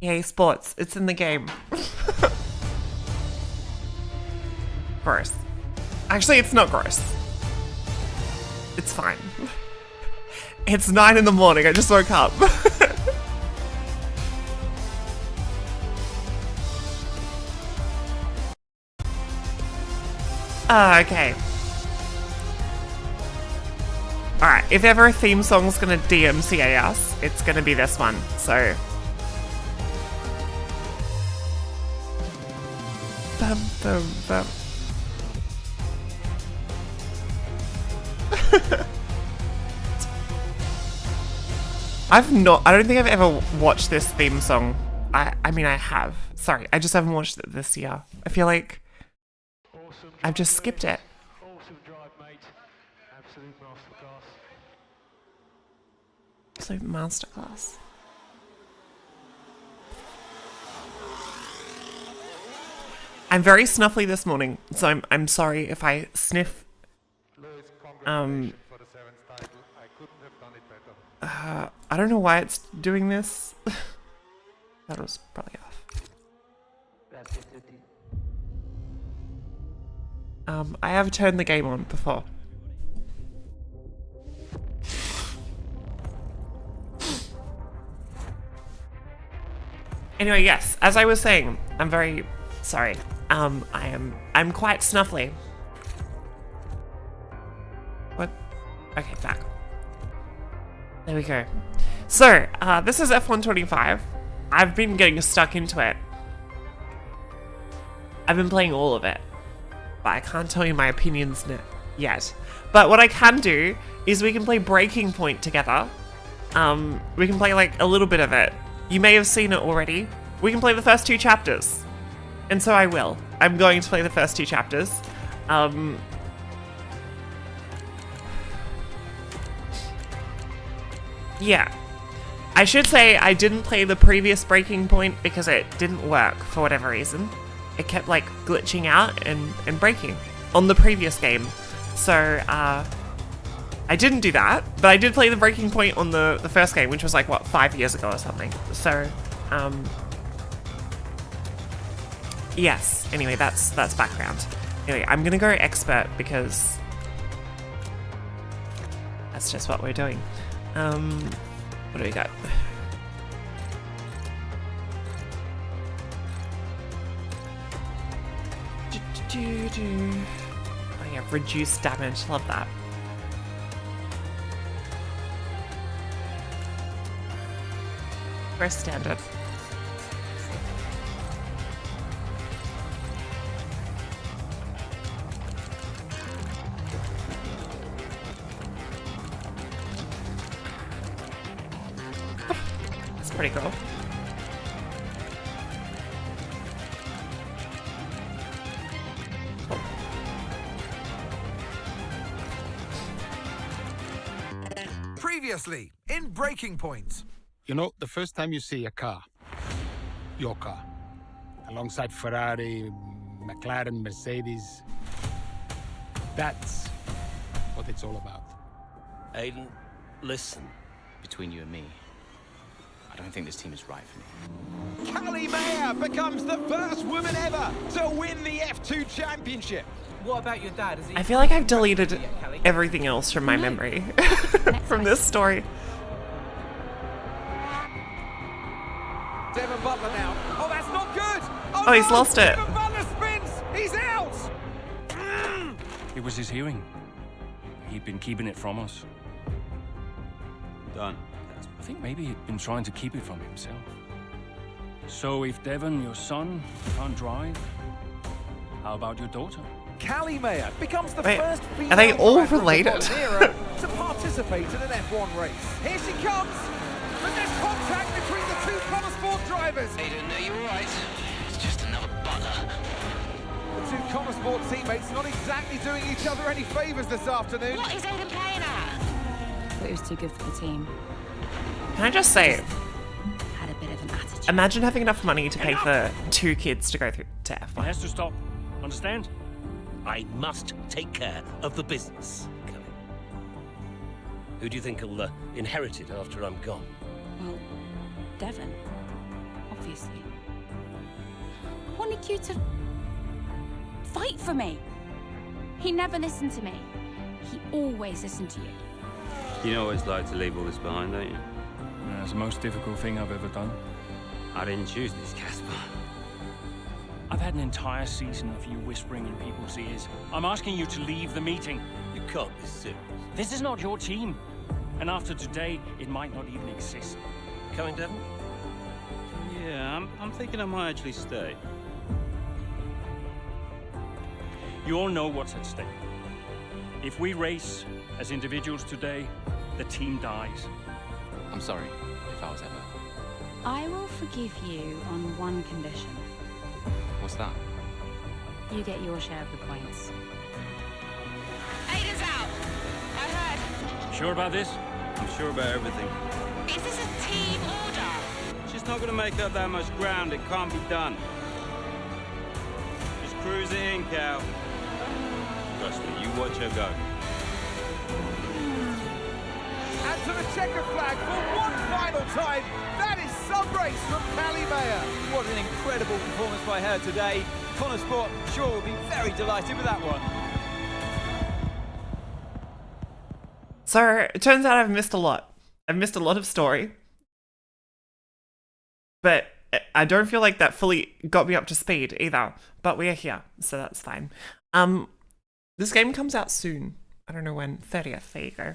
EA Sports. It's in the game. Gross. Actually, it's not gross. It's fine. It's 9 in the morning. I just woke up. Okay. Alright, if ever a theme song's gonna DMCA us, it's gonna be this one, so... Bum, bum, bum. I don't think I've ever watched this theme song. I mean, I have. Sorry, I just haven't watched it this year. I feel like I've just skipped it. Awesome drive, mate. Absolute masterclass. Absolute masterclass. I'm very snuffly this morning, so I'm sorry if I sniff. Lewis, congratulations for the 7th title. I couldn't have done it better. I don't know why it's doing this. That was probably off. I have turned the game on before. Anyway, yes, as I was saying, I'm very sorry. I'm quite snuffly. What? Okay, back. There we go. So, this is F125. I've been getting stuck into it. I've been playing all of it. But I can't tell you my opinions yet. But what I can do is we can play Breaking Point together. We can play like a little bit of it. You may have seen it already. We can play the first 2 chapters. And so I will. I'm going to play the first 2 chapters. Yeah. I should say I didn't play the previous Breaking Point because it didn't work for whatever reason. It kept like glitching out and breaking on the previous game. So I didn't do that, but I did play the Breaking Point on the first game, which was like, what, 5 years ago or something. So, yes. Anyway, that's background. Anyway, I'm gonna go expert because that's just what we're doing. What do we got? Oh yeah, reduced damage. Love that. Press standard. That's pretty cool. Previously, in Breaking Point. You know, the first time you see a car, your car, alongside Ferrari, McLaren, Mercedes, that's what it's all about. Aiden, listen. Between you and me, I don't think this team is right for me. Callie Mayer becomes the first woman ever to win the F2 championship. What about your dad? Is he... I feel like I've deleted everything else from my memory from this story. Devon Butler now. Oh, that's not good. Oh, he's lost it. Devon Butler spins. He's out. It was his hearing. He'd been keeping it from us. Done. I think maybe he'd been trying to keep it from himself. So if Devon, your son, can't drive, how about your daughter? Callie Mayer becomes the Wait, first female are they all driver of the related? modern era to participate in an F1 race. Here she comes. But there's contact between the 2 Connor Sport drivers. Aiden, are you alright? It's just another Butler. The 2 Connor Sport teammates not exactly doing each other any favours this afternoon. What is Aiden playing at? Thought he was too good for the team. Can I just say, Had a bit of an attitude. imagine having enough money to pay for 2 kids to go through to It F1. has to stop. Understand? I must take care of the business, Kelly. Who do you think will inherit it after I'm gone? Well, Devon, obviously. I wanted you to fight for me. He never listened to me. He always listened to you. You know what it's like to leave all this behind, don't you? Yeah, it's the most difficult thing I've ever done. I didn't choose this, Casper. I've had an entire season of you whispering in people's ears. I'm asking you to leave the meeting. You can't be serious. This is not your team. And after today, it might not even exist. Coming, Devon? Yeah, I'm thinking I might actually stay. You all know what's at stake. If we race as individuals today, the team dies. I'm sorry if I was ever. I will forgive you on one condition. What's that? You get your share of the points. Aiden's out. I heard. Sure about this? I'm sure about everything. Is this a team order? She's not gonna make up that much ground. It can't be done. Just cruise it in, Cal. Trust me, you watch her go. And to the checker flag for one final time. That is some race from Callie Mayer. What an incredible performance by her today. Connor Sport sure will be very delighted with that one. So it turns out I've missed a lot. I've missed a lot of story. But I don't feel like that fully got me up to speed either. But we are here, so that's fine. This game comes out soon. I don't know when. 30th. There you go.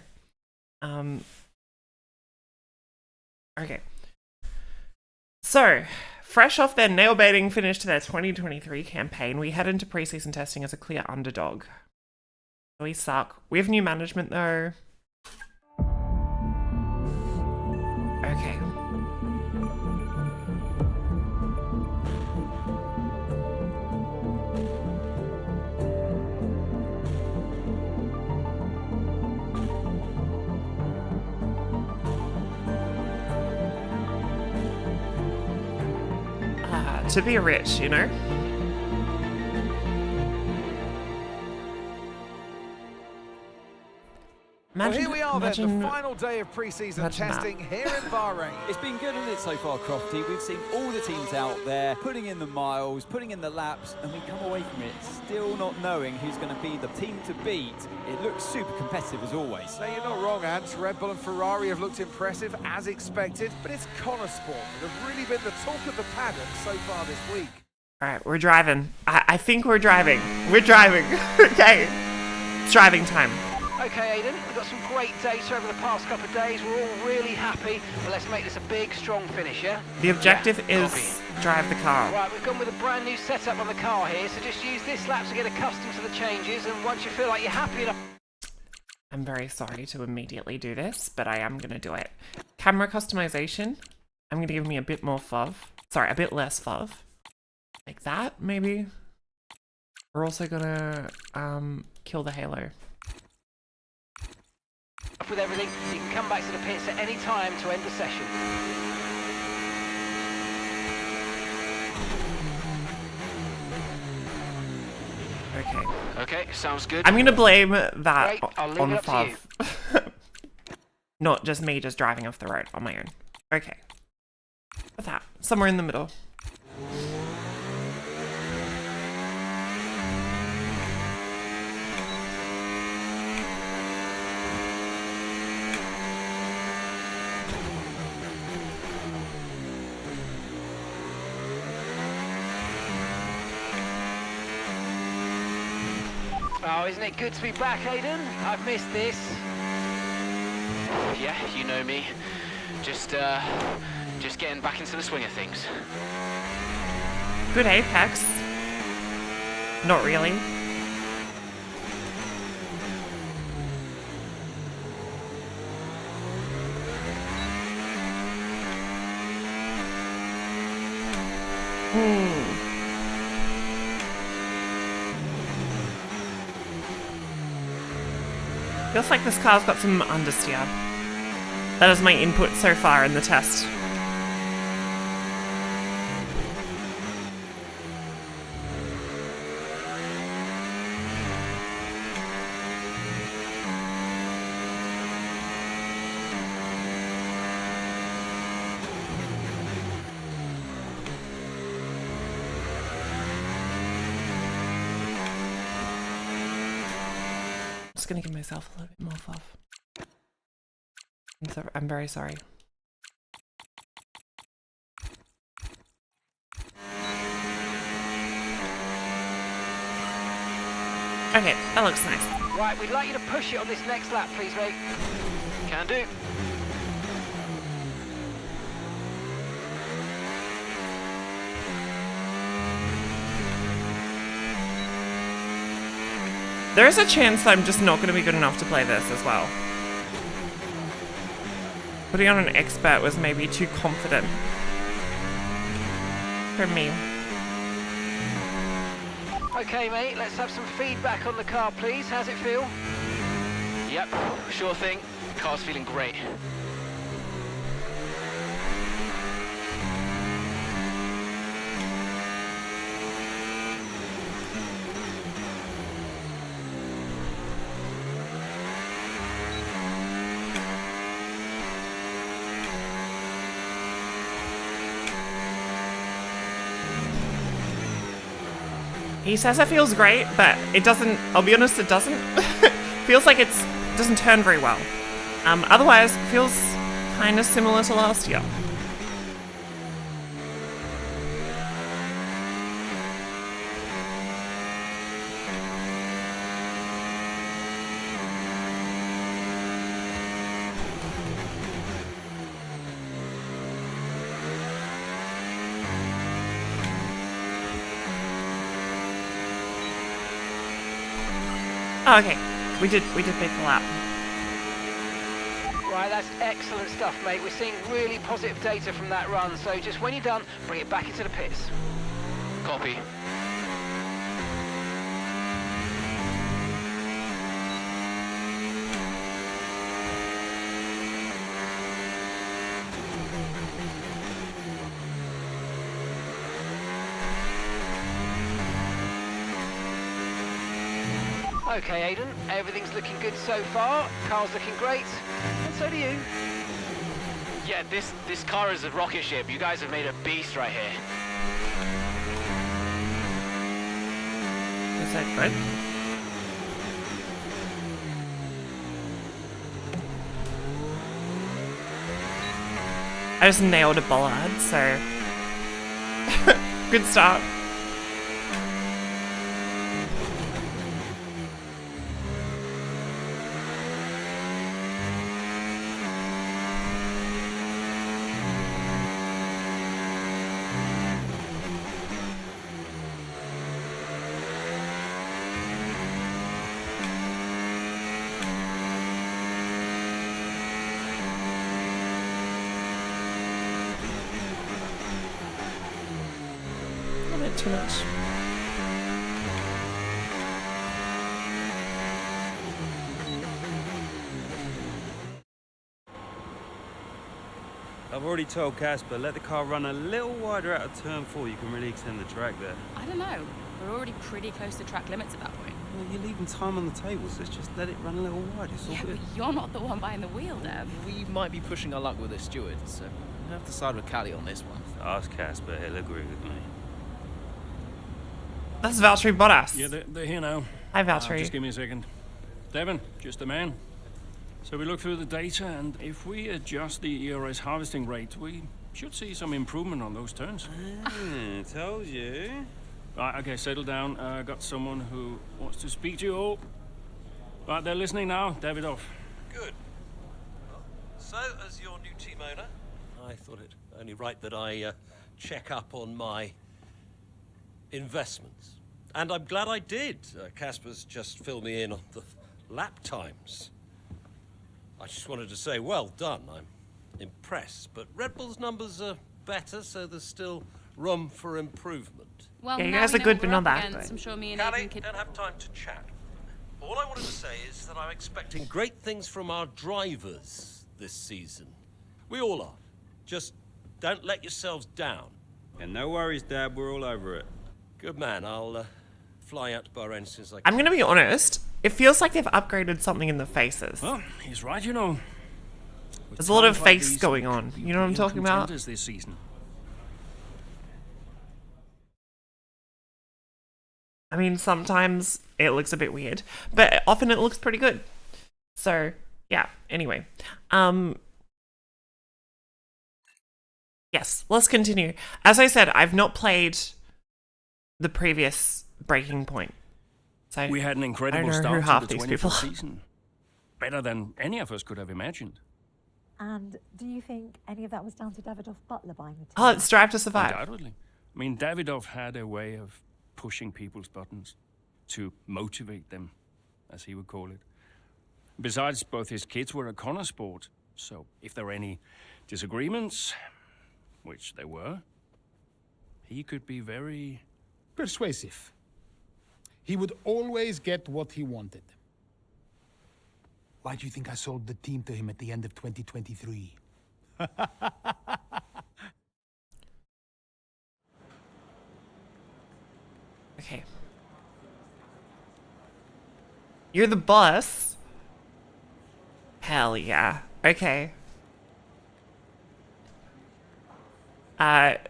Okay. So, fresh off their nail-baiting finish to their 2023 campaign, we head into preseason testing as a clear underdog. We suck. We have new management though. Okay. To be rich, you know? Well, here we are then, the final day of pre-season testing here in Bahrain. It's been good, hasn't it, so far, Crofty? We've seen all the teams out there, putting in the miles, putting in the laps, and we come away from it still not knowing who's going to be the team to beat. It looks super competitive as always. Now, you're not wrong, Ant. Red Bull and Ferrari have looked impressive, as expected, but it's Connor Sport that have really been the talk of the paddock so far this week. All right, we're driving. I think we're driving. We're driving. Okay. It's driving time. Okay, Aiden, we've got some great data over the past couple of days. We're all really happy, but let's make this a big, strong finish, yeah? The objective is drive the car. Right, we've gone with a brand new setup on the car here, so just use this lap to get accustomed to the changes, and once you feel like you're happy enough... I'm very sorry to immediately do this, but I am going to do it. Camera customization. I'm going to give me a bit more FOV. Sorry, a bit less FOV. Like that, maybe? We're also going to kill the halo. With everything, you can come back to the pits at any time to end the session. Okay. Okay, sounds good. I'm gonna blame that Great, on FOV. Not just me just driving off the road on my own. Okay. What's that? Somewhere in the middle. Oh, isn't it good to be back, Aiden? I've missed this. Yeah, you know me. Just getting back into the swing of things. Good apex. Not really. Feels like this car's got some understeer. That is my input so far in the test. gonna give myself a little bit more fluff. I'm very sorry. Okay, that looks nice. Right, we'd like you to push it on this next lap, please, mate. Can do. There is a chance that I'm just not going to be good enough to play this as well. Putting on an expert was maybe too confident for me. Okay, mate, let's have some feedback on the car, please. How's it feel? Yep, sure thing. Car's feeling great. He says it feels great, but it doesn't, I'll be honest, it doesn't. Feels like it doesn't turn very well. Otherwise, it feels kind of similar to last year. Oh, okay, we did beat the lap. Right, that's excellent stuff, mate. We're seeing really positive data from that run, so just when you're done, bring it back into the pits. Copy. Okay, Aidan, everything's looking good so far. Car's looking great, and so do you. Yeah, this car is a rocket ship. You guys have made a beast right here. Is that good? I just nailed a bollard, so good start. Too much. I've already told Casper, let the car run a little wider out of turn 4. You can really extend the track there. I don't know. We're already pretty close to track limits at that point. Well, you're leaving time on the table, so just let it run a little wider. It's all Yeah, good. but you're not the one behind the wheel, Dev. We might be pushing our luck with the steward, so we'll have to side with Callie on this one. Ask Casper, he'll agree with me. That's Valtteri Bottas. Yeah, they're here now. Hi, Valtteri. Just give me a second. Devon, just a man. So we look through the data, and if we adjust the ERS harvesting rate, we should see some improvement on those turns. Told you. Right, okay, settle down. Got someone who wants to speak to you all. Right, they're listening now. David off. Good. So, as your new team owner, I thought it only right that I check up on my investments. And I'm glad I did. Casper's just filled me in on the lap times. I just wanted to say, well done. I'm impressed. But Red Bull's numbers are better, so there's still room for improvement. Well, yeah, you now guys we are know good, what but we're not up that against. good. I'm sure me and Callie, Aidan could... don't have time to chat. All I wanted to say is that I'm expecting great things from our drivers this season. We all are. Just don't let yourselves down. And no worries, Dad. We're all over it. Good man. I'll fly out to Bahrain as soon as I can. I'm gonna be honest. It feels like they've upgraded something in the faces. Well, he's right, you know. There's a lot of face going on. You know what I'm talking about? Contenders this season. I mean, sometimes it looks a bit weird, but often it looks pretty good. So, yeah, anyway. Yes, let's continue. As I said, I've not played the previous Breaking Point. So We had an incredible I don't know start who half to the these 24th people are. season. Better than any of us could have imagined. And do you think any of that was down to Davidoff Butler buying the team? Oh, it's Drive to Survive. Undoubtedly. I mean, Davidoff had a way of pushing people's buttons to motivate them, as he would call it. Besides, both his kids were a Connor sport, so if there were any disagreements, which there were, he could be very persuasive. He would always get what he wanted. Why do you think I sold the team to him at the end of 2023? Okay. You're the boss? Hell yeah. Okay.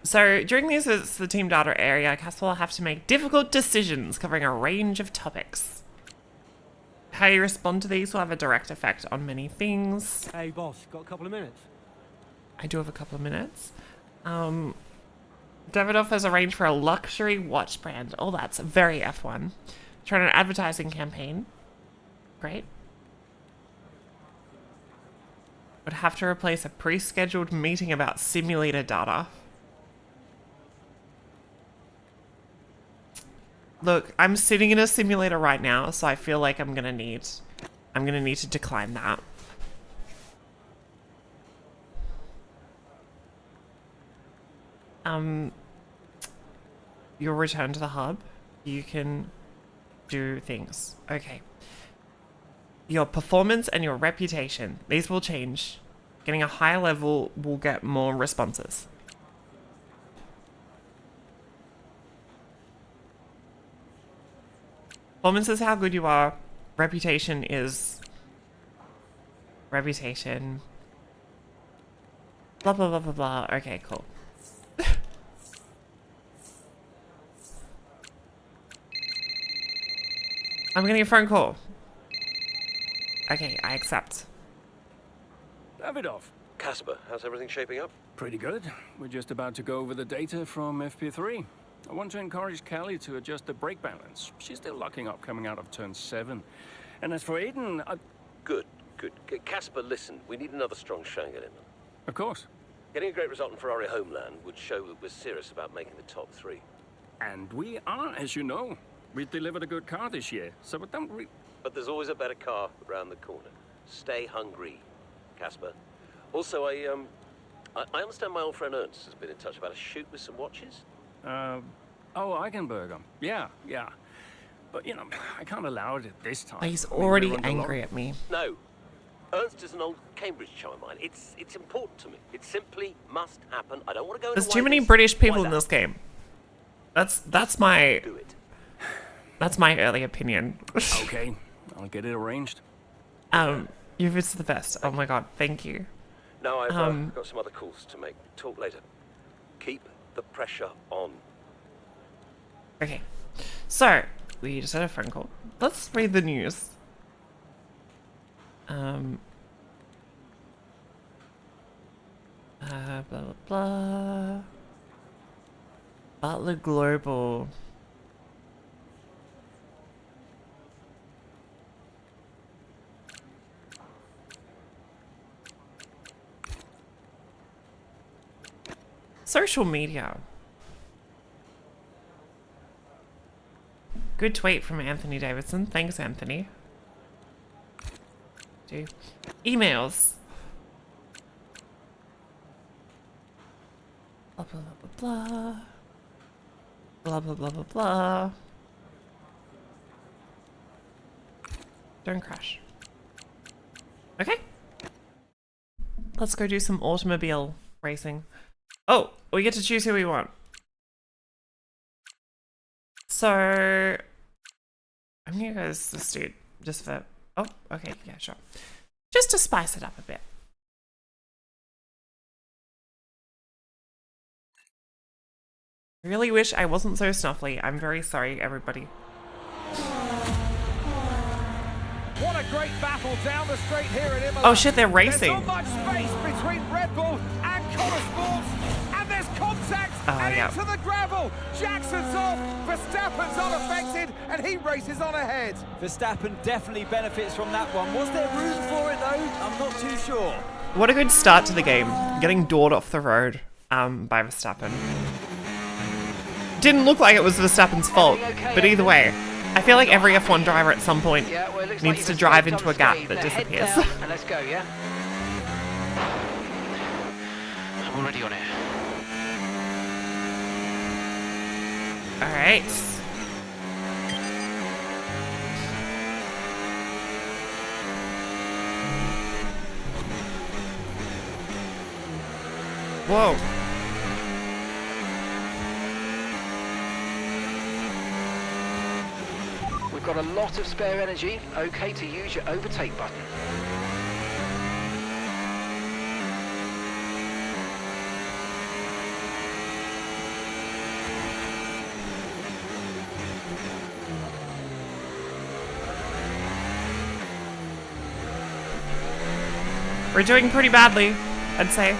So during this is the team data area, Casper will have to make difficult decisions covering a range of topics. How you respond to these will have a direct effect on many things. Hey, boss, got a couple of minutes? I do have a couple of minutes. Davidoff has arranged for a luxury watch brand. Oh, that's very F1. Trying an advertising campaign. Great. Would have to replace a pre-scheduled meeting about simulator data. Look, I'm sitting in a simulator right now, so I feel like I'm gonna need to decline that. You'll return to the hub. You can do things. Okay. Your performance and your reputation. These will change. Getting a higher level will get more responses. Performance is how good you are. Reputation is... Reputation. Blah, blah, blah, blah, blah. Okay, cool. I'm getting a phone call. Okay, I accept. Davidoff. Casper, how's everything shaping up? Pretty good. We're just about to go over the data from FP3. I want to encourage Callie to adjust the brake balance. She's still locking up coming out of turn 7. And as for Aiden, Good. Casper, listen, we need another strong showing at him. Of course. Getting a great result in Ferrari homeland would show that we're serious about making the top 3. And we are, as you know. We've delivered a good car this year, so But there's always a better car around the corner. Stay hungry, Casper. Also, I understand my old friend Ernst has been in touch about a shoot with some watches. Oh, Eichenberger. Yeah. But, you know, I can't allow it at this time. He's already angry at me. No. Ernst is an old Cambridge chum of mine. It's important to me. It simply must happen. I don't want to go into There's too many British people in this game. That's my... Do it. That's my early opinion. Okay, I'll get it arranged. You've it's the best. Oh my god, thank you. Now I've got some other calls to make. Talk later. Keep the pressure on. Okay, so we just had a phone call. Let's read the news. Blah blah blah. Butler Global. Social media. Good tweet from Anthony Davidson. Thanks, Anthony. Emails. Blah, blah, blah, blah, blah. Blah, blah, blah, blah, blah. Don't crash. Okay. Let's go do some automobile racing. Oh, we get to choose who we want. So, I'm gonna go as this dude, just for, oh, okay, yeah, sure. Just to spice it up a bit. I really wish I wasn't so snuffly. I'm very sorry, everybody. great battle down the straight here at Imola. Oh shit, they're racing. There's not much space between Red Bull and Connor Sports, and there's contact and into the gravel. Jackson's off, Verstappen's unaffected, and he races on ahead. Verstappen definitely benefits from that one. Was there room for it though? I'm not too sure. What a good start to the game. Getting doored off the road by Verstappen. Didn't look like it was Verstappen's fault, but either way, I feel like every F1 driver at some point needs to drive into a gap that disappears. And let's go, yeah? I'm already on it. Alright. Whoa. We've got a lot of spare energy. Okay to use your overtake button. We're doing pretty badly, I'd say.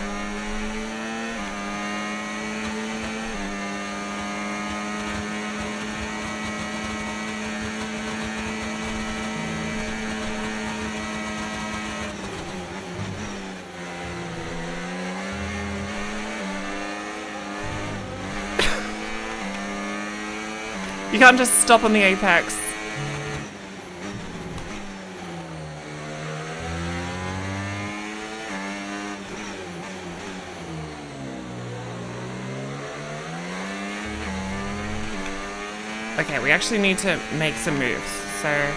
You can't just stop on the apex. Okay, we actually need to make some moves, so...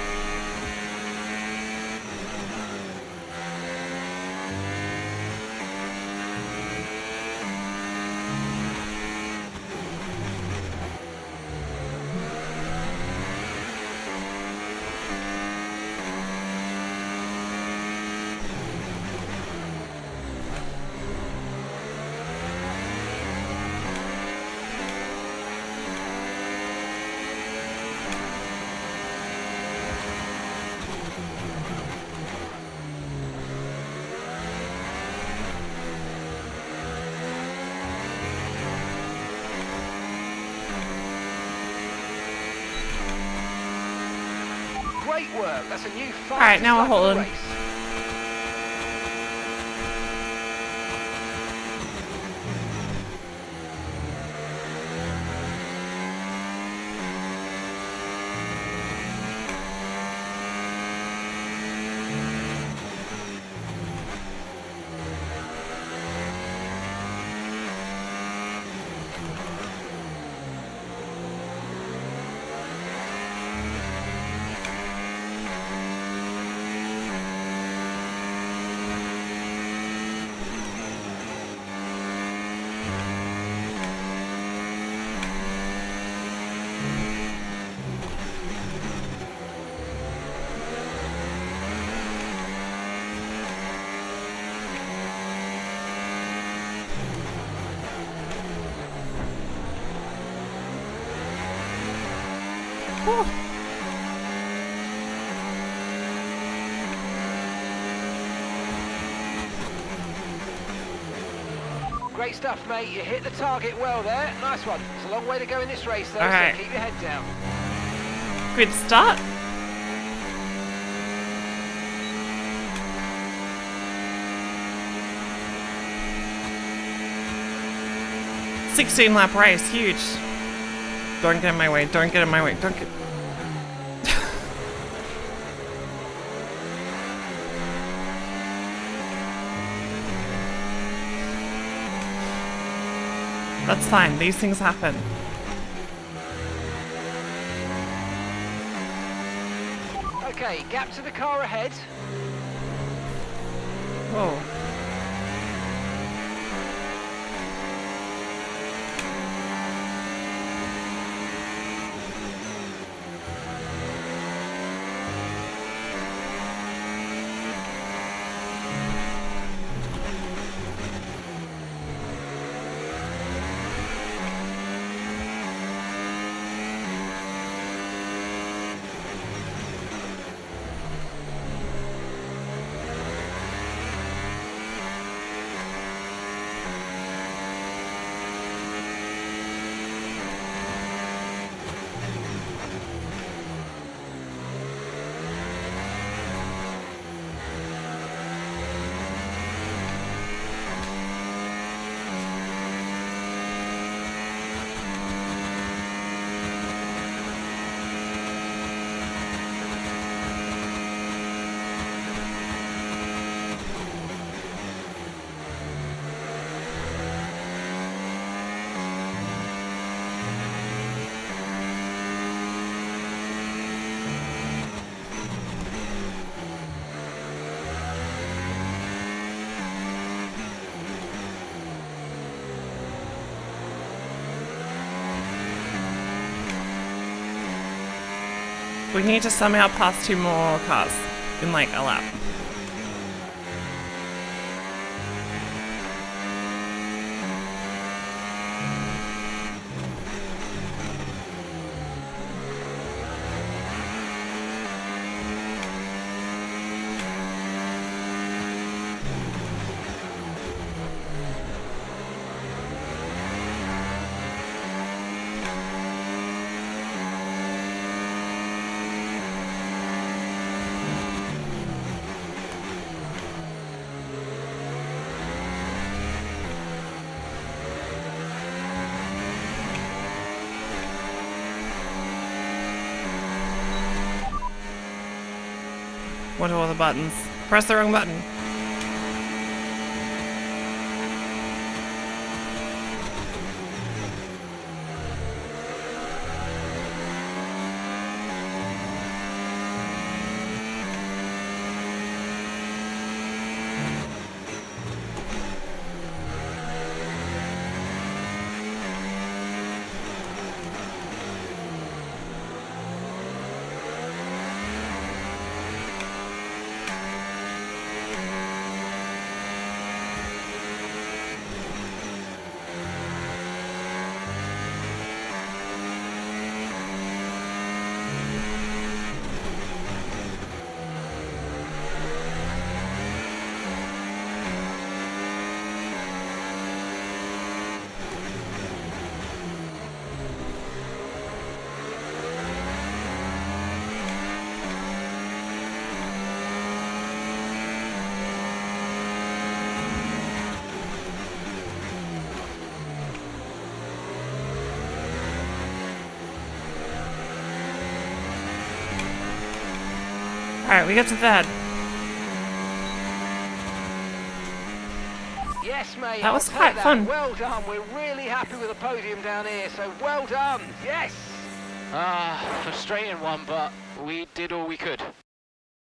Great work. That's a new fast. Alright, now we're holding. Great stuff, mate. You hit the target well there. Nice one. It's a long way to go in this race, though, Alright. so keep your head down. Good start. $16-lap race, huge. Don't get in my way, don't get in my way, don't get... That's fine, these things happen. Okay, gap to the car ahead. Whoa. We need to somehow pass 2 more cars in like a lap. What are all the buttons? Press the wrong button. Alright, we got to third. Yes, mate. That was I'll quite take that. fun. Well done. We're really happy with the podium down here, so well done. Yes. Frustrating one, but we did all we could.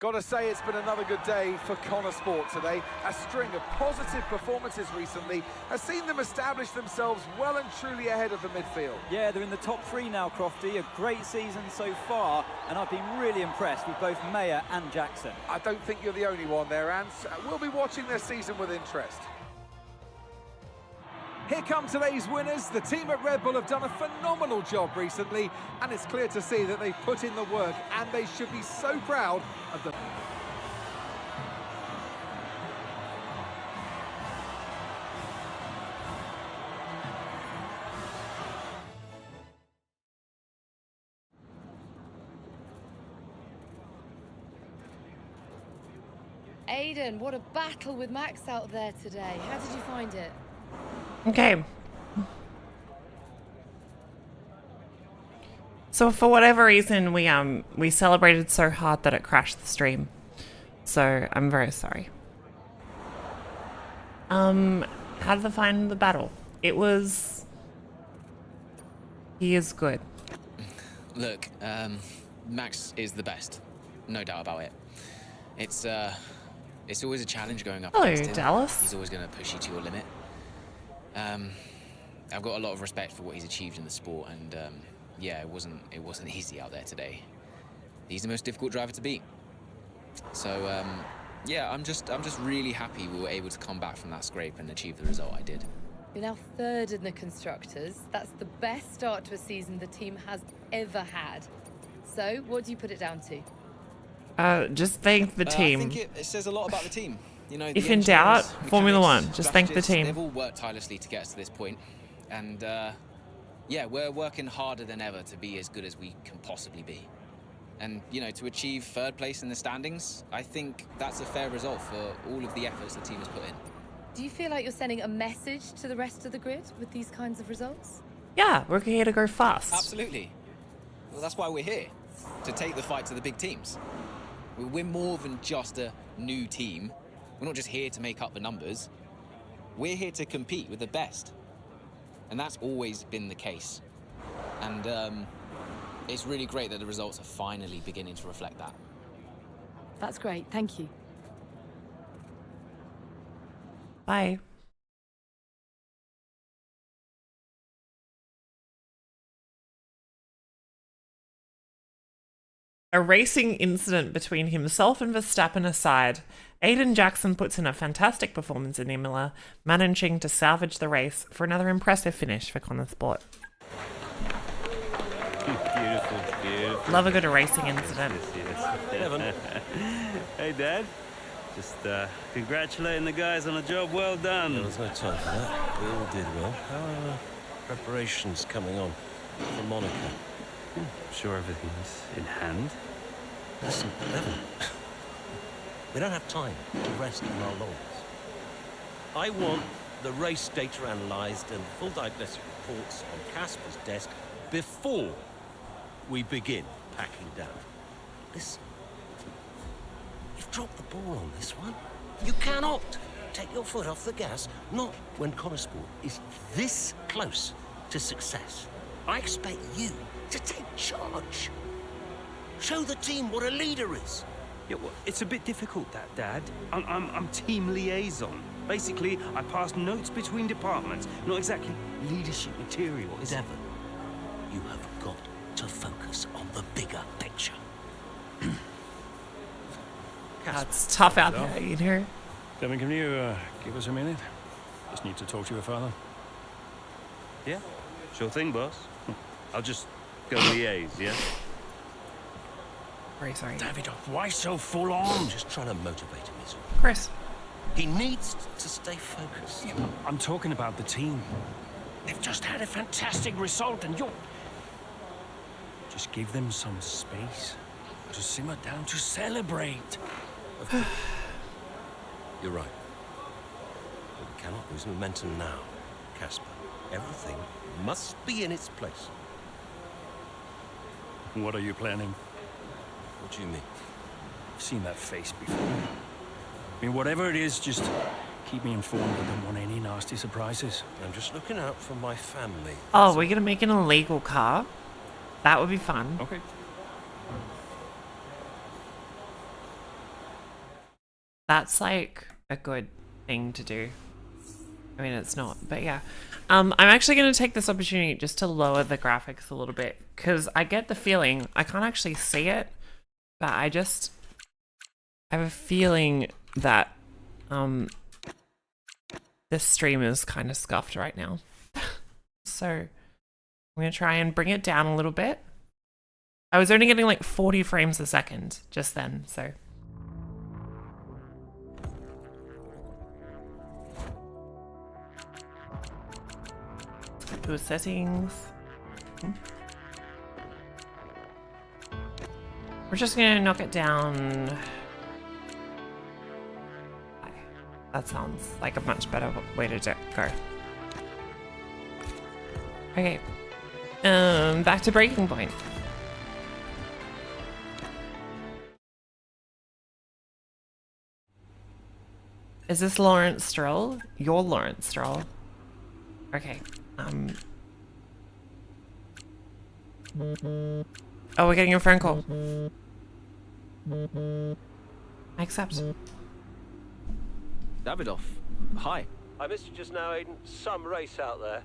Gotta say, it's been another good day for Connor Sport today. A string of positive performances recently has seen them establish themselves well and truly ahead of the midfield. Yeah, they're in the top 3 now, Crofty. A great season so far, and I've been really impressed with both Mayer and Jackson. I don't think you're the only one there, Ants. We'll be watching their season with interest. Here come today's winners. The team at Red Bull have done a phenomenal job recently, and it's clear to see that they've put in the work, and they should be so proud of the... Aiden, what a battle with Max out there today. How did you find it? Okay. So for whatever reason, we celebrated so hard that it crashed the stream. So I'm very sorry. How did I find the battle? It was... He is good. Look, Max is the best. No doubt about it. It's always a challenge going up against him. Dallas. He's always going to push you to your limit. I've got a lot of respect for what he's achieved in the sport, and yeah, it wasn't easy out there today. He's the most difficult driver to beat. So yeah, I'm just really happy we were able to come back from that scrape and achieve the result I did. You're now third in the Constructors. That's the best start to a season the team has ever had. So, what do you put it down to? Just thank the team. I think it says a lot about the team. You know, if in doubt, Formula One, just thank the team. They've all worked tirelessly to get us to this point, and yeah, we're working harder than ever to be as good as we can possibly be. And you know, to achieve third place in the standings, I think that's a fair result for all of the efforts the team has put in. Do you feel like you're sending a message to the rest of the grid with these kinds of results? Yeah, we're here to go fast. Absolutely. Well, that's why we're here, to take the fight to the big teams. We're more than just a new team. We're not just here to make up the numbers. We're here to compete with the best. And that's always been the case. And it's really great that the results are finally beginning to reflect that. That's great, thank you. Bye. A racing incident between himself and Verstappen aside, Aiden Jackson puts in a fantastic performance in Imola, managing to salvage the race for another impressive finish for Connorsport. Beautiful, beautiful. Love a good racing incident. Yes. Hey, Dad. Just congratulating the guys on a job well done. There was no time for that. We all did well. How are preparations coming on for Monaco? I'm sure everything's in hand. Listen, Evan, we don't have time to rest on our laurels. I want the race data analysed and full diagnostic reports on Casper's desk before we begin packing down. Listen, you've dropped the ball on this one. You cannot take your foot off the gas, not when Connorsport is this close to success. I expect you to take charge. Show the team what a leader is. Yeah, well, it's a bit difficult, that, Dad. I'm team liaison. Basically, I pass notes between departments, not exactly leadership material. Evan, you have got to focus on the bigger picture. That's tough out there, you know. Devin, can you give us a minute? Just need to talk to your father. Yeah, sure thing, boss. I'll just go liaise, yeah? Very sorry. Davidoff, why so full on? I'm just trying to motivate him, is all. Chris. He needs to stay focused. Yeah, I'm talking about the team. They've just had a fantastic result and you're... Just give them some space to simmer down, to celebrate. Of course. You're right. But we cannot lose momentum now, Casper. Everything must be in its place. What are you planning? What do you mean? I've seen that face before. I mean, whatever it is, just keep me informed. I don't want any nasty surprises. I'm just looking out for my family. Oh, we're gonna make an illegal car? That would be fun. Okay. That's like a good thing to do. I mean, it's not, but yeah. I'm actually going to take this opportunity just to lower the graphics a little bit because I get the feeling, I can't actually see it, but I have a feeling that this stream is kind of scuffed right now. So I'm going to try and bring it down a little bit. I was only getting like 40 frames a second just then, so... to settings. We're just gonna knock it down. That sounds like a much better way to go. Okay. Back to breaking point. Is this Lawrence Stroll? You're Lawrence Stroll. Okay. Oh, we're getting a phone call. I accept. Davidoff, hi. I missed you just now, Aiden. Some race out there.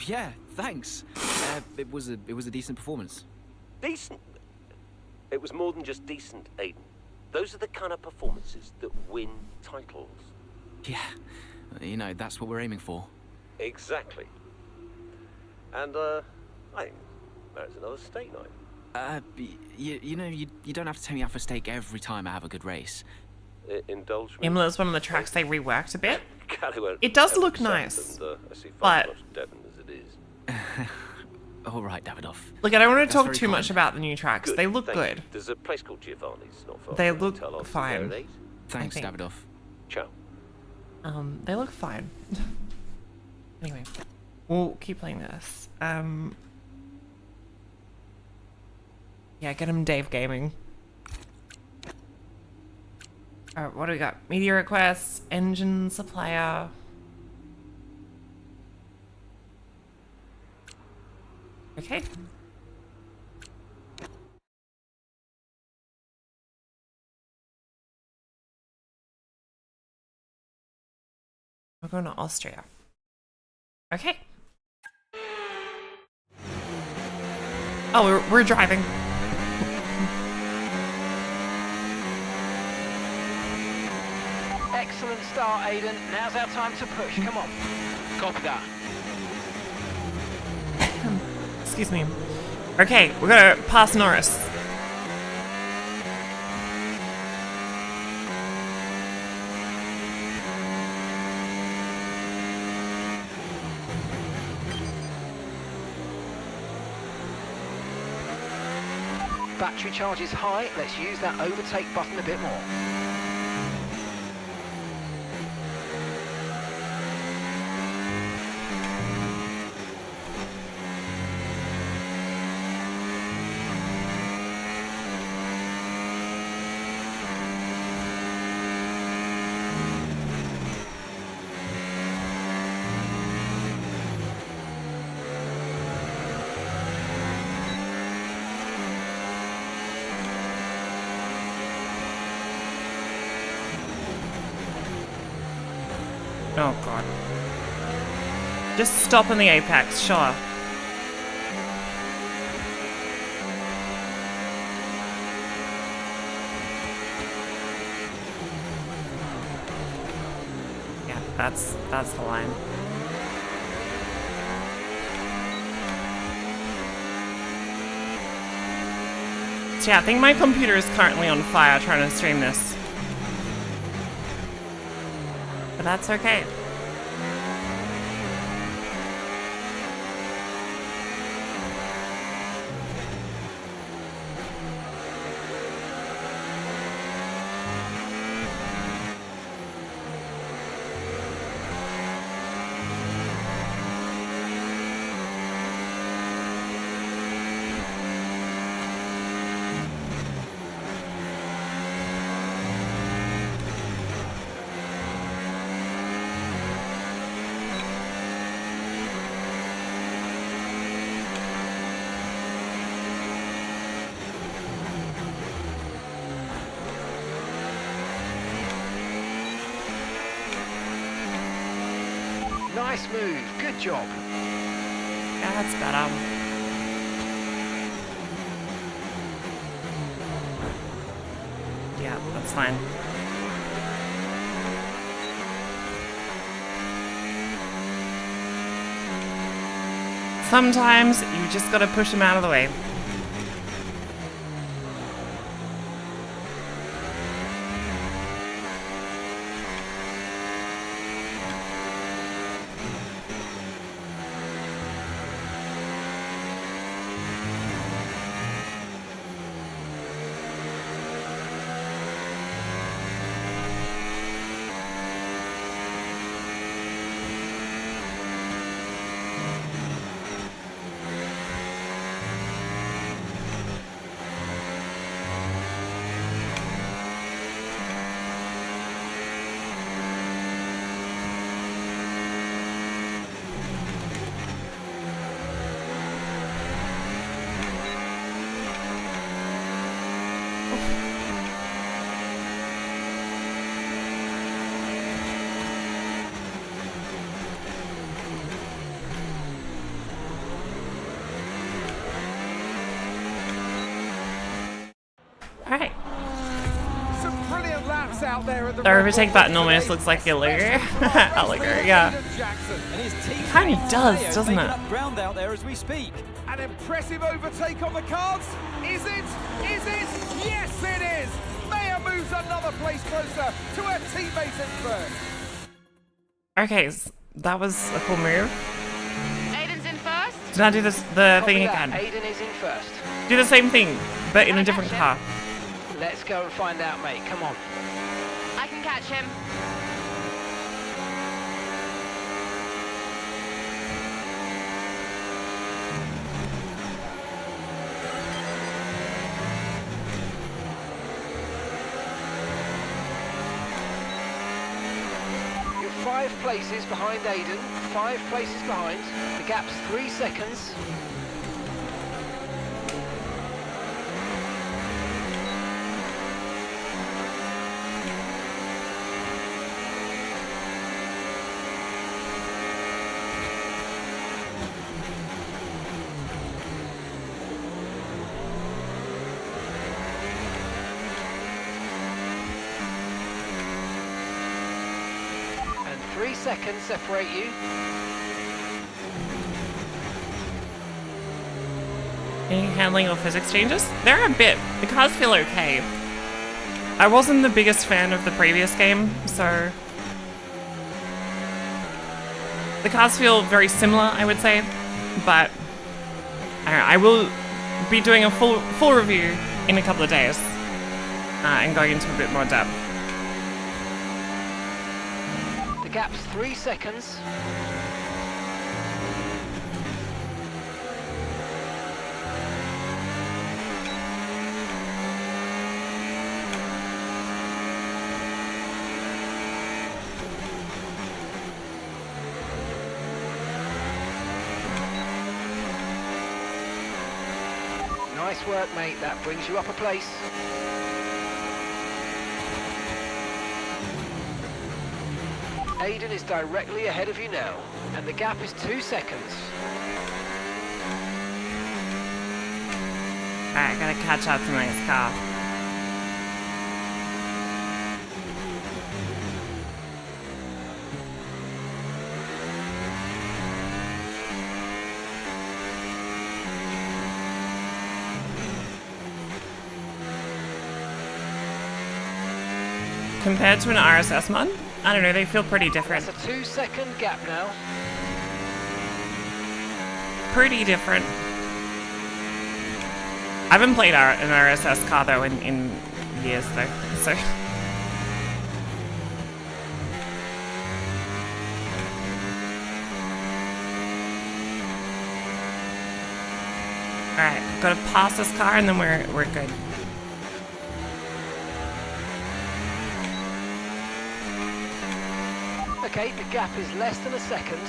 Yeah, thanks. It was a decent performance. Decent? It was more than just decent, Aiden. Those are the kind of performances that win titles. Yeah, you know, that's what we're aiming for. Exactly. And, I think that's another steak night. You know, you don't have to take me out for steak every time I have a good race. Indulge me. Imola is one of the tracks they reworked a bit. Callie It does look nice, and, I see but... Devon as it is. All right, Davidoff. Look, I don't want to That's talk too much about the new tracks. Good, They look thank good. you. There's a place called Giovanni's, not far They from look Tell Off fine. there at 8. Thanks, I think. Davidoff. Ciao. They look fine. Anyway, we'll keep playing this. Yeah, get him Dave Gaming. Alright, what do we got? Media requests, engine supplier. Okay. We're going to Austria. Okay. Oh, we're driving. Excellent start, Aiden. Now's our time to push. Come on. Copy that. Excuse me. Okay, we're gonna pass Norris. Battery charge is high. Let's use that overtake button a bit more. Oh god. Just stop in the apex, sure. Yeah, that's the line. So yeah, I think my computer is currently on fire trying to stream this. But that's okay. Nice move. Good job. Yeah, that's better. Yeah, that's fine. Sometimes you just gotta push them out of the way. Alright. Some brilliant laps out there at the The overtake button almost looks like a lugger. A lugger, yeah. Kind of does, doesn't it? Ground out there as we speak. An impressive overtake on the cards. Is it? Is it? Yes, it is. Mayer moves another place closer to her teammates in first. Okay, that was a cool move. Aiden's in first. Did I do this the thing again? Aiden is in first. Do the same thing, but in a different car. Let's go and find out, mate. Come on. I can catch him. You're 5 places behind Aiden. 5 places behind. The gap's 3 seconds. 3 seconds separate you. Any handling or physics changes? There are a bit. The cars feel okay. I wasn't the biggest fan of the previous game, so the cars feel very similar, I would say, but I don't know, I will be doing a full review in a couple of days and going into a bit more depth. The gap's 3 seconds. Nice work, mate. That brings you up a place. Aiden is directly ahead of you now, and the gap is 2 seconds. Alright, gotta catch up to my car. Compared to an RSS mod, I don't know, they feel pretty different. That's a 2 second gap now. Pretty different. I haven't played an RSS car though in years though, so. Alright, gotta pass this car and then we're good. Okay, the gap is less than a second.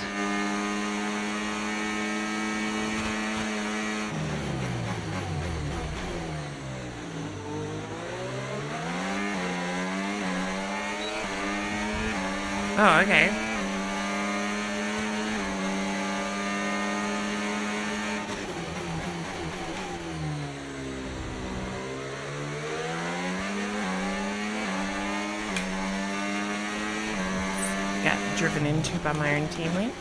Oh, okay. Got driven into by my own teammate.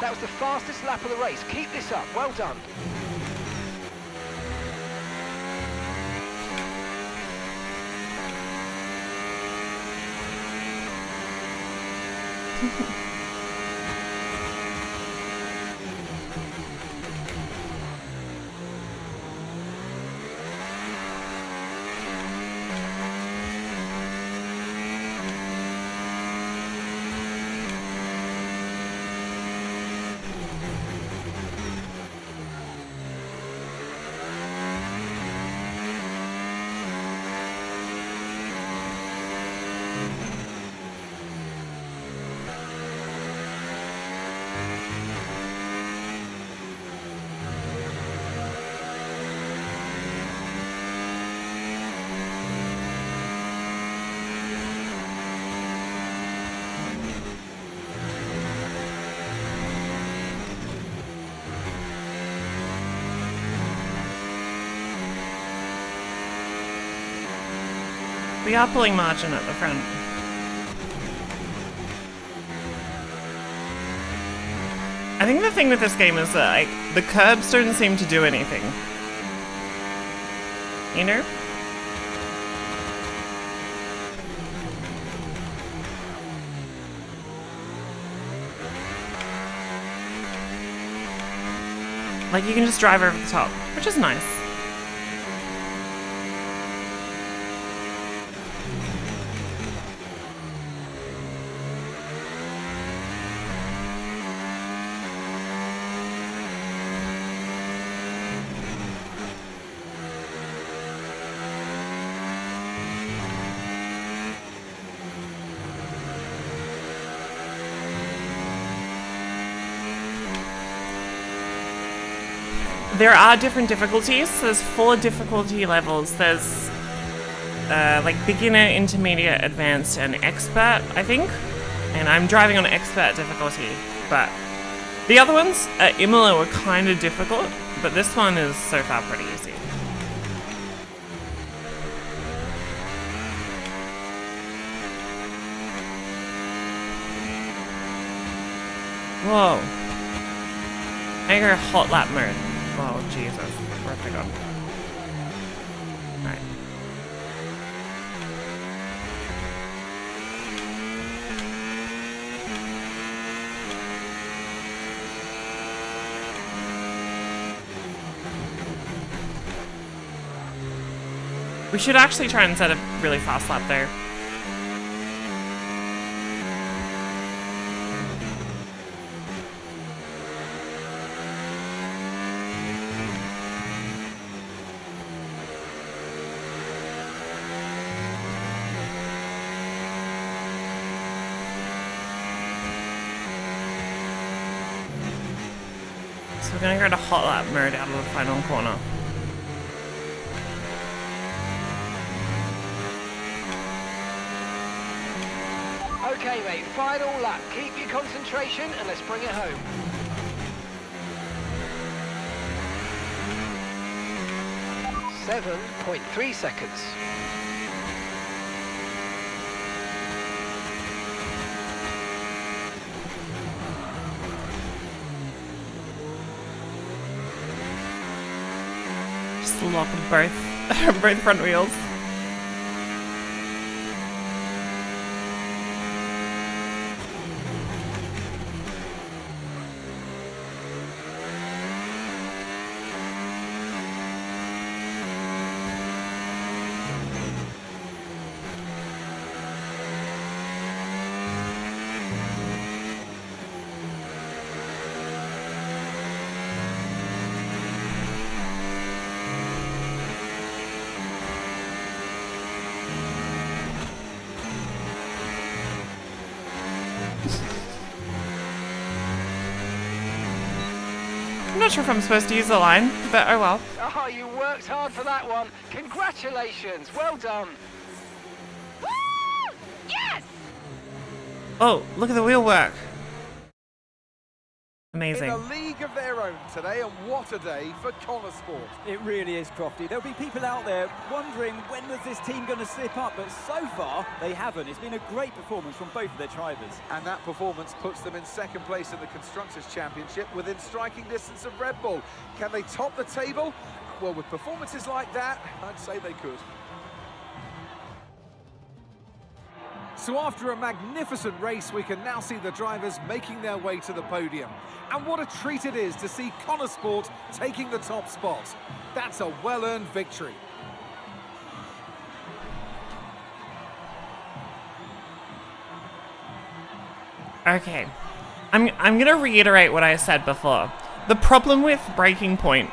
That was the fastest lap of the race. Keep this up. Well done. We are pulling margin at the front. I think the thing with this game is that, like, the curbs don't seem to do anything. You know? Like, you can just drive over the top, which is nice. there are different difficulties. There's 4 difficulty levels. There's like beginner, intermediate, advanced, and expert, I think. And I'm driving on expert difficulty, but the other ones at Imola were kind of difficult, but this one is so far pretty easy. Whoa. I hear hot lap mode. Oh, Jesus. Where have I gone? Alright. We should actually try and set a really fast lap there. So we're gonna go to hot lap mode out of the final corner. Okay, mate, final lap. Keep your concentration and let's bring it home. .3 seconds. Just lock both both front wheels. I'm not sure if I'm supposed to use the line, but oh well. Oh, you worked hard for that one. Congratulations, well done. Woo! Yes! Oh, look at the wheel work. Amazing. In a league of their own today, and what a day for Connor Sport. It really is, Crofty. There'll be people out there wondering when was this team going to slip up, but so far they haven't. It's been a great performance from both of their drivers. And that performance puts them in second place in the Constructors' Championship within striking distance of Red Bull. Can they top the table? Well, with performances like that, I'd say they could. So after a magnificent race, we can now see the drivers making their way to the podium. And what a treat it is to see Connor Sport taking the top spot. That's a well-earned victory. Okay. I'm gonna reiterate what I said before. The problem with Breaking Point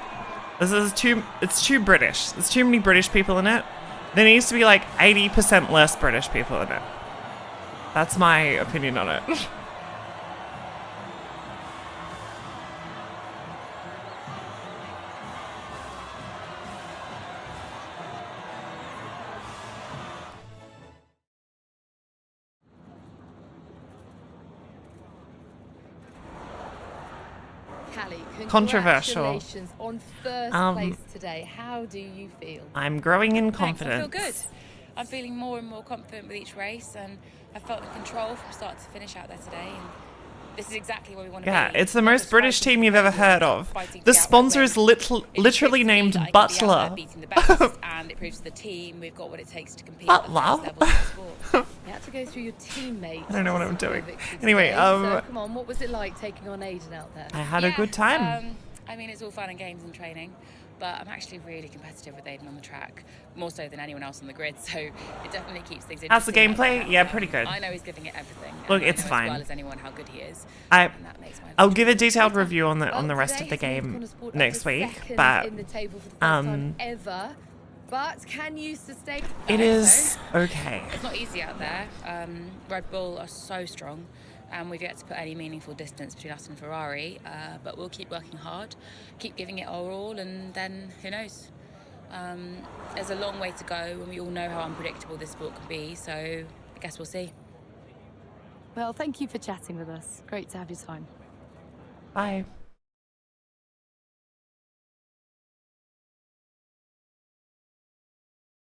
is it's too British. There's too many British people in it. There needs to be like 80% less British people in it. That's my opinion on it. Callie, Controversial. congratulations on first place today. How do you feel? I'm growing in Thanks, confidence. I feel good. I'm feeling more and more confident with each race, and I felt in control from start to finish out there today. And this is exactly where we want to be. Yeah, it's the most British team you've ever heard of. The sponsor is literally named Butler. And it proves to the team we've got what it takes to compete Butler? at the highest level of sport. You had to go through your teammates. I don't know what I'm to doing. secure victory Anyway, today. So, come on, what was it like taking on Aiden out there? I had a good time. I mean, it's all fun and games and training, but I'm actually really competitive with Aiden on the track, more so than anyone else on the grid, so it definitely keeps things interesting. How's the gameplay? Yeah, pretty good. I know he's giving it everything. Look, and it's I know fine. as well as anyone how good he is. I'll give a detailed review on the rest of the Today, game Connor Sport next up to week, second but in the table for the first time ever. But can you sustain? it is okay. It's not easy out there. Red Bull are so strong. and we've yet to put any meaningful distance between us and Ferrari, but we'll keep working hard, keep giving it our all, and then who knows? There's a long way to go, and we all know how unpredictable this sport can be, so I guess we'll see. Well, thank you for chatting with us. Great to have your time. Bye.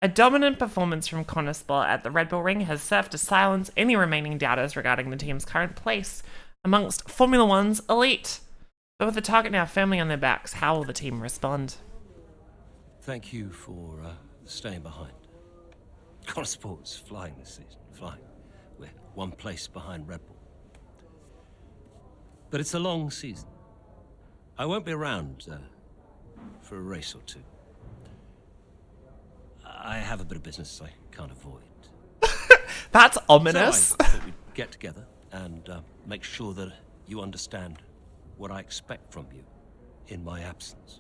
A dominant performance from Connosport at the Red Bull Ring has served to silence any remaining doubters regarding the team's current place amongst Formula One's elite. But with the target now firmly on their backs, how will the team respond? Thank you for staying behind. Connosport's flying this season, flying. We're one place behind Red Bull. But it's a long season. I won't be around for a race or two. I have a bit of business I can't avoid. That's ominous. So I thought we'd get together and make sure that you understand what I expect from you in my absence.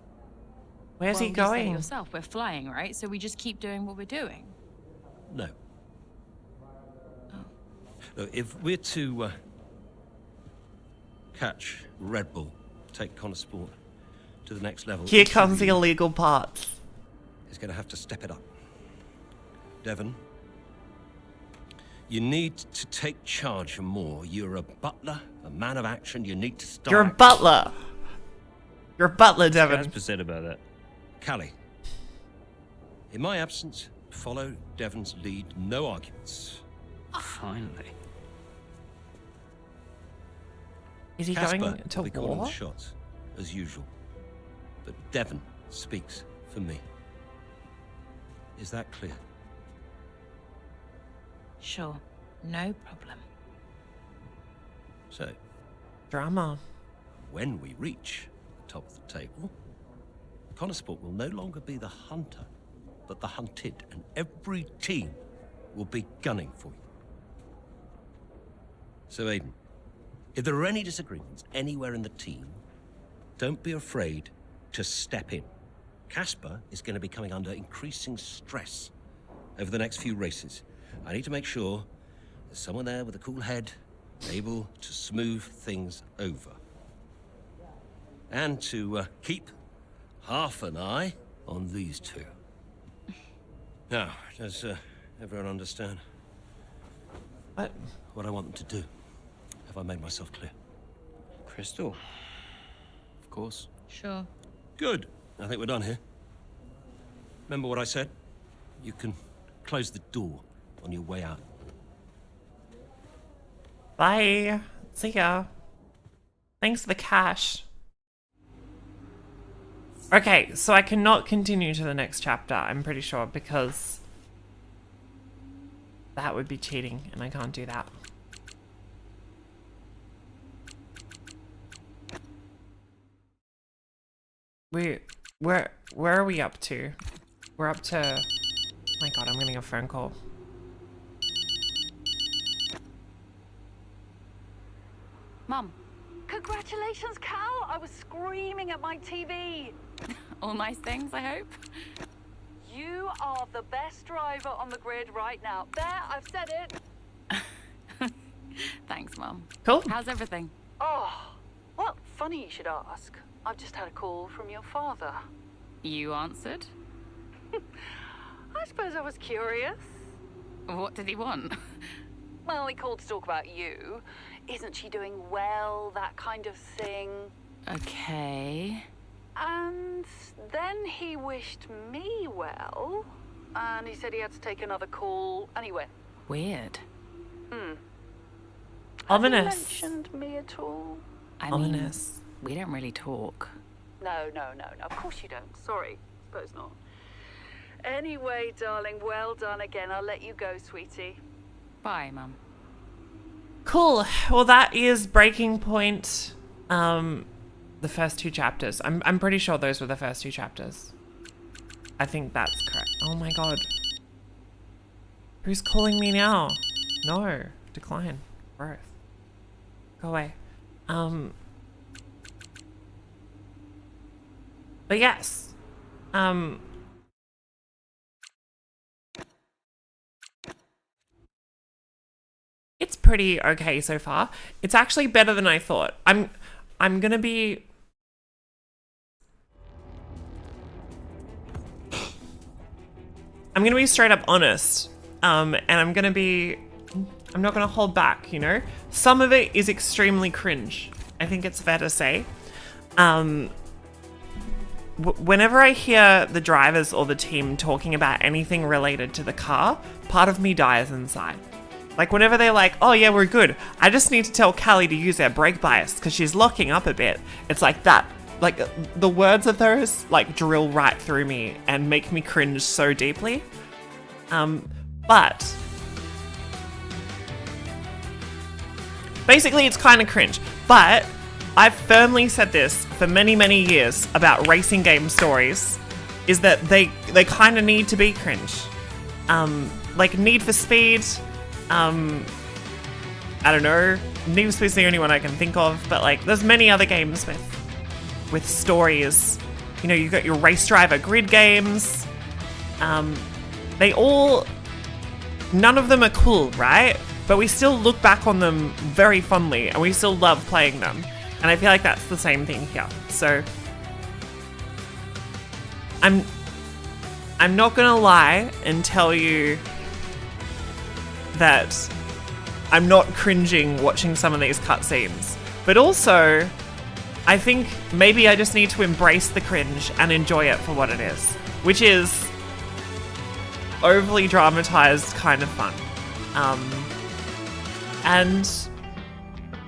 Where's he You said it going? yourself, we're flying, right? So we just keep doing what we're doing. No. Look, if we're to catch Red Bull, take Connosport to the next level, Here comes the illegal parts. He's going to have to step it up. Devon, you need to take charge more. You're a butler, a man of action. You need to start. You're a butler. You're a butler, Devon. Casper said about that. Callie, in my absence, follow Devon's lead. No arguments. Finally. Is he Casper going to will be calling war? the shots, as usual. But Devon speaks for me. Is that clear? Sure, no problem. So, Drama. when we reach the top of the table, Connosport will no longer be the hunter, but the hunted, and every team will be gunning for you. So, Aiden, if there are any disagreements anywhere in the team, don't be afraid to step in. Casper is going to be coming under increasing stress over the next few races. I need to make sure there's someone there with a cool head, able to smooth things over. And to keep half an eye on these two. Now, does everyone understand what I want them to do? Have I made myself clear? Crystal. Of course. Sure. Good. I think we're done here. Remember what I said? You can close the door on your way out. Bye. See ya. Thanks for the cash. Okay, so I cannot continue to the next chapter, I'm pretty sure, because that would be cheating, and I can't do that. Where are we up to? We're up to... Oh my god, I'm getting a phone call. Mum. Congratulations, Cal! I was screaming at my TV. All nice things, I hope. You are the best driver on the grid right now. There, I've said it. Thanks, Mum. Cool. How's everything? Oh, well, funny you should ask. I've just had a call from your father. You answered? I suppose I was curious. What did he want? Well, he called to talk about you. Isn't she doing well? That kind of thing. Okay. And then he wished me well. And he said he had to take another call. Anyway. Weird. Ominous. Have you mentioned me at all? Ominous. We don't really talk. No. Of course you don't. Sorry. Suppose not. Anyway, darling, well done again. I'll let you go, sweetie. Bye, Mum. Cool. Well, that is Breaking Point. The first two chapters. I'm pretty sure those were the first two chapters. I think that's correct. Oh my god. Who's calling me now? No. Decline. Growth. Go away. But yes. It's pretty okay so far. It's actually better than I thought. I'm gonna be... straight up honest. And I'm not gonna hold back, you know? Some of it is extremely cringe. I think it's fair to say. Whenever I hear the drivers or the team talking about anything related to the car, part of me dies inside. Like whenever they're like, oh yeah, we're good. I just need to tell Callie to use their brake bias because she's locking up a bit. It's like that. Like the words of those like drill right through me and make me cringe so deeply. But basically it's kind of cringe. But I've firmly said this for many, many years about racing game stories, is that they kind of need to be cringe. Like Need for Speed, I don't know, Need for Speed's the only one I can think of, but like there's many other games with stories. You know, you've got your Race Driver grid games. None of them are cool, right? But we still look back on them very fondly and we still love playing them. And I feel like that's the same thing here. So I'm not gonna lie and tell you that I'm not cringing watching some of these cutscenes. But also, I think maybe I just need to embrace the cringe and enjoy it for what it is, which is overly dramatized kind of fun. And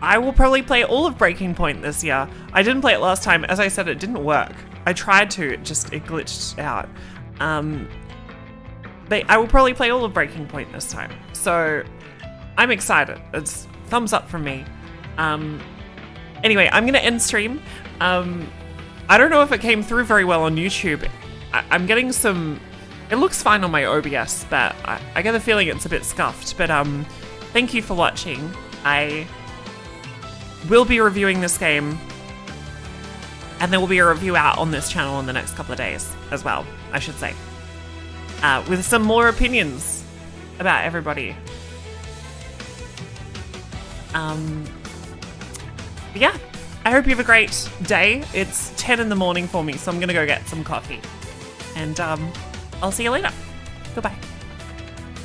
I will probably play all of Breaking Point this year. I didn't play it last time. As I said, it didn't work. I tried to, it glitched out. But I will probably play all of Breaking Point this time. So I'm excited. It's thumbs up from me. Anyway, I'm going to end stream. I don't know if it came through very well on YouTube. I'm getting some... It looks fine on my OBS, but I get the feeling it's a bit scuffed. But thank you for watching. I will be reviewing this game, and there will be a review out on this channel in the next couple of days as well, I should say, with some more opinions about everybody. But yeah, I hope you have a great day. It's 10 in the morning for me, so I'm gonna go get some coffee, and I'll see you later. Goodbye.